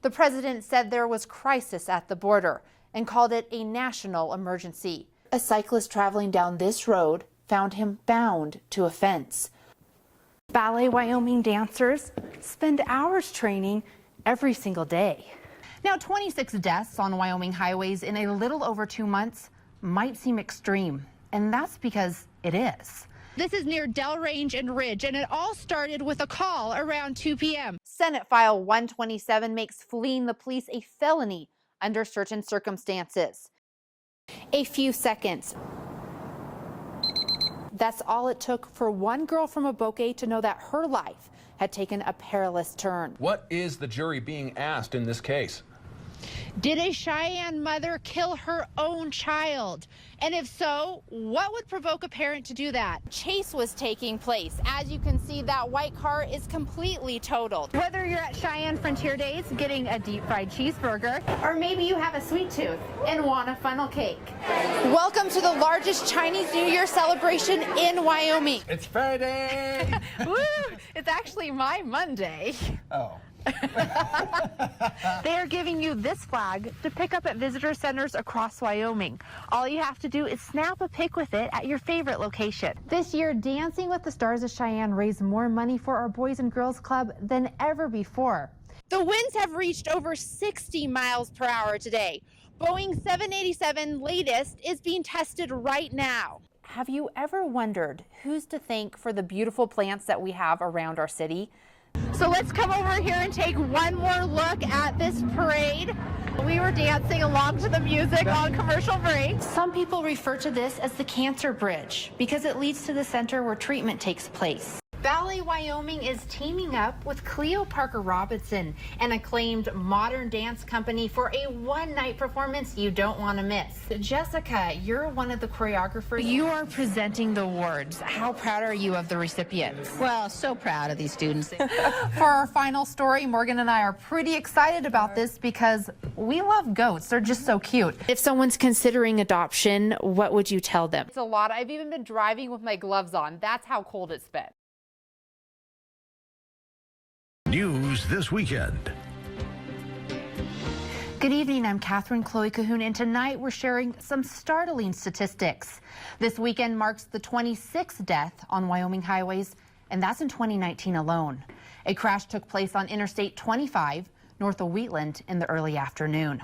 The president said there was crisis at the border and called it a national emergency. A cyclist traveling down this road found him bound to a fence. Ballet Wyoming dancers spend hours training every single day. Now, 26 deaths on Wyoming highways in a little over 2 months might seem extreme, and that's because it is. This is near Dell Range and Ridge, and it all started with a call around 2 p.m. Senate File 127 makes fleeing the police a felony under certain circumstances. A few seconds. That's all it took for one girl from Aboke to know that her life had taken a perilous turn. What is the jury being asked in this case? Did a Cheyenne mother kill her own child? And if so, what would provoke a parent to do that? Chase was taking place. As you can see, that white car is completely totaled. Whether you're at Cheyenne Frontier Days getting a deep fried cheeseburger, Or maybe you have a sweet tooth and want a funnel cake. Welcome to the largest Chinese New Year celebration in Wyoming. It's Friday! woo, it's actually my Monday. Oh. They are giving you this flag to pick up at visitor centers across Wyoming. All you have to do is snap a pic with it at your favorite location. This year, Dancing with the Stars of Cheyenne raised more money for our Boys and Girls Club than ever before. The winds have reached over 60 miles per hour today. Boeing 787 latest is being tested right now. Have you ever wondered who's to thank for the beautiful plants that we have around our city? So let's come over here and take one more look at this parade. We were dancing along to the music on commercial break. Some people refer to this as the Cancer Bridge because it leads to the center where treatment takes place. Ballet Wyoming is teaming up with Cleo Parker Robinson, an acclaimed modern dance company, for a one-night performance you don't want to miss. Jessica, you're one of the choreographers. You are presenting the awards. How proud are you of the recipients? Well, so proud of these students. For our final story, Morgan and I are pretty excited about this because we love goats. They're just so cute. If someone's considering adoption, what would you tell them? It's a lot. I've even been driving with my gloves on. That's how cold it's been. News this weekend. Good evening, I'm Katherine, Chloé, Cahoon, and tonight we're sharing some startling statistics. This weekend marks the 26th death on Wyoming highways, and that's in 2019 alone. A crash took place on Interstate 25 north of Wheatland in the early afternoon.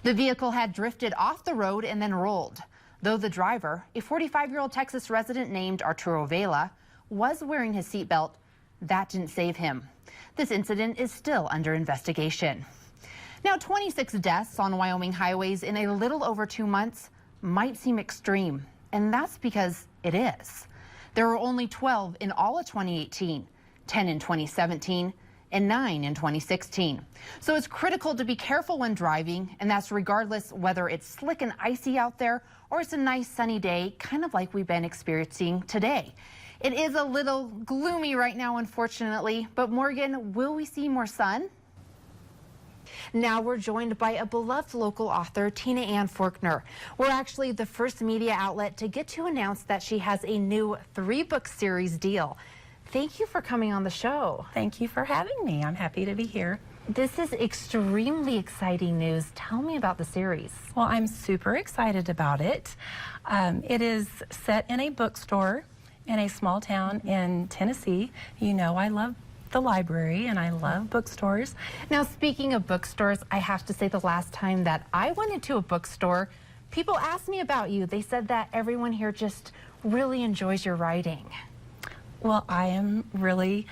The vehicle had drifted off the road and then rolled, though the driver, a 45-year-old Texas resident named Arturo Vela, was wearing his seatbelt. That didn't save him. This incident is still under investigation. Now, 26 deaths on Wyoming highways in a little over 2 months might seem extreme, and that's because it is. There were only 12 in all of 2018, 10 in 2017, and 9 in 2016. So it's critical to be careful when driving, and that's regardless whether it's slick and icy out there or it's a nice sunny day, kind of like we've been experiencing today. It is a little gloomy right now, unfortunately, but Morgan, will we see more sun? Now we're joined by a beloved local author, Tina Ann Forkner. We're actually the first media outlet to get to announce that she has a new 3-book series deal. Thank you for coming on the show. Thank you for having me. I'm happy to be here. This is extremely exciting news. Tell me about the series. Well, I'm super excited about it. It is set in a bookstore in a small town in Tennessee. You know, I love the library and I love bookstores. Now, speaking of bookstores, I have to say the last time that I went into a bookstore, people asked me about you. They said that everyone here just really enjoys your writing. Well, I am really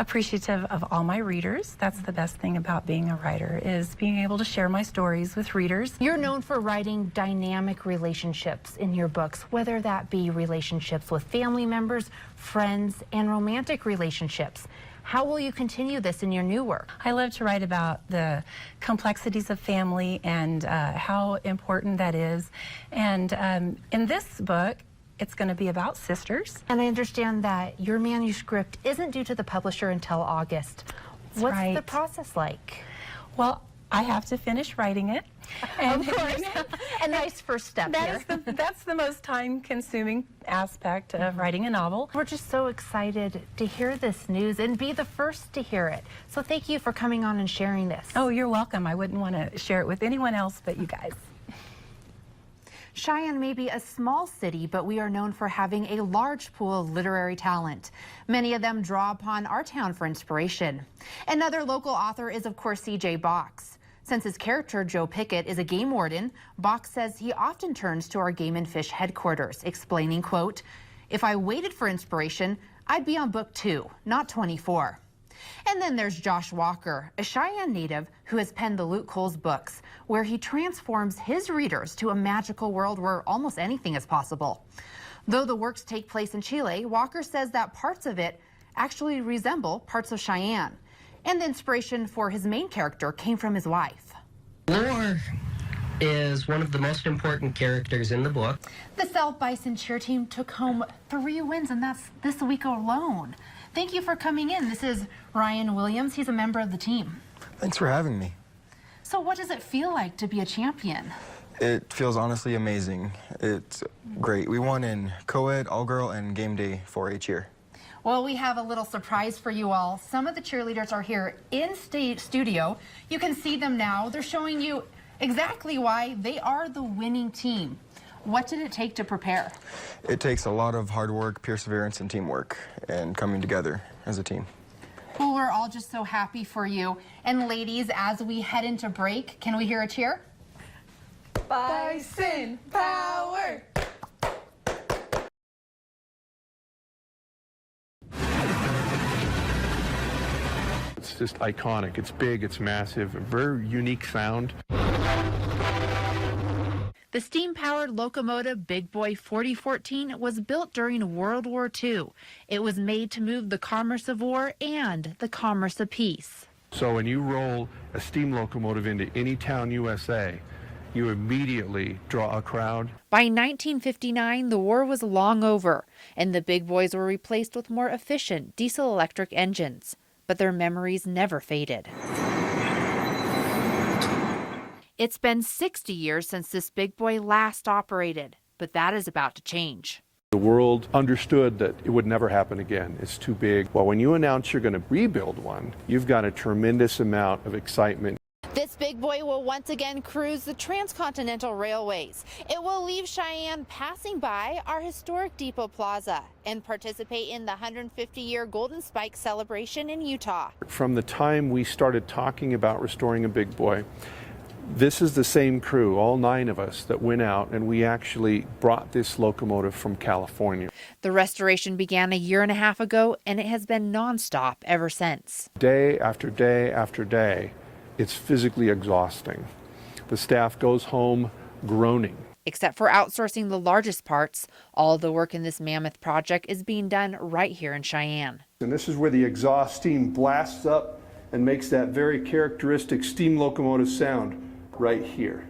appreciative of all my readers. That's the best thing about being a writer, is being able to share my stories with readers. You're known for writing dynamic relationships in your books, whether that be relationships with family members, friends, and romantic relationships. How will you continue this in your new work? I love to write about the complexities of family and how important that is. And in this book, it's going to be about sisters. And I understand that your manuscript isn't due to the publisher until August. That's What's right. the process like? Well, I have to finish writing it. And Of course. A nice first step here. that's the most time-consuming aspect of writing a novel. We're just so excited to hear this news and be the first to hear it. So thank you for coming on and sharing this. Oh, you're welcome. I wouldn't want to share it with anyone else but you guys. Cheyenne may be a small city, but we are known for having a large pool of literary talent. Many of them draw upon our town for inspiration. Another local author is, of course, C.J. Box. Since his character, Joe Pickett, is a game warden, Box says he often turns to our Game and Fish headquarters, explaining, quote, "If I waited for inspiration, I'd be on book 2, not 24. And then there's Josh Walker, a Cheyenne native who has penned the Luke Coles books, where he transforms his readers to a magical world where almost anything is possible. Though the works take place in Chile, Walker says that parts of it actually resemble parts of Cheyenne. And the inspiration for his main character came from his wife. Lore is one of the most important characters in the book. The South Bison cheer team took home 3 wins, and that's this week alone. Thank you for coming in. This is Ryan Williams. He's a member of the team. Thanks for having me. So what does it feel like to be a champion? It feels honestly amazing. It's great. We won in co-ed, all-girl, and game day 4-H year. Well, we have a little surprise for you all. Some of the cheerleaders are here in studio. You can see them now. They're showing you exactly why they are the winning team. What did it take to prepare? It takes a lot of hard work, perseverance, and teamwork, and coming together as a team. Well, we're all just so happy for you. And ladies, as we head into break, can we hear a cheer? Bison power! It's just iconic. It's big, it's massive, a very unique sound. The steam-powered locomotive Big Boy 4014 was built during World War II. It was made to move the commerce of war and the commerce of peace. So when you roll a steam locomotive into any town USA, you immediately draw a crowd. By 1959, the war was long over, and the Big Boys were replaced with more efficient diesel-electric engines. But their memories never faded. It's been 60 years since this Big Boy last operated, but that is about to change. The world understood that it would never happen again. It's too big. Well, when you announce you're going to rebuild one, you've got a tremendous amount of excitement. This Big Boy will once again cruise the transcontinental railways. It will leave Cheyenne passing by our historic Depot Plaza and participate in the 150-year Golden Spike celebration in Utah. From the time we started talking about restoring a Big Boy, this is the same crew, all 9 of us, that went out and we actually brought this locomotive from California. The restoration began a year and a half ago, and it has been nonstop ever since. Day after day after day, it's physically exhausting. The staff goes home groaning. Except for outsourcing the largest parts, all of the work in this mammoth project is being done right here in Cheyenne. And this is where the exhaust steam blasts up and makes that very characteristic steam locomotive sound right here.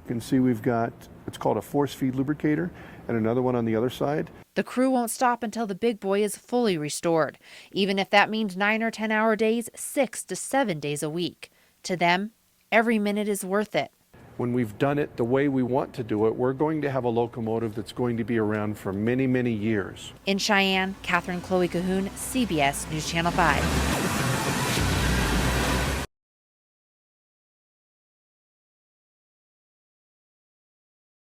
You can see we've got, it's called a force feed lubricator, and another one on the other side. The crew won't stop until the Big Boy is fully restored, even if that means 9 or 10-hour days, 6 to 7 days a week. To them, every minute is worth it. When we've done it the way we want to do it, we're going to have a locomotive that's going to be around for many, many years. In Cheyenne, Katherine, Chloé, Cahoon, CBS News Channel 5.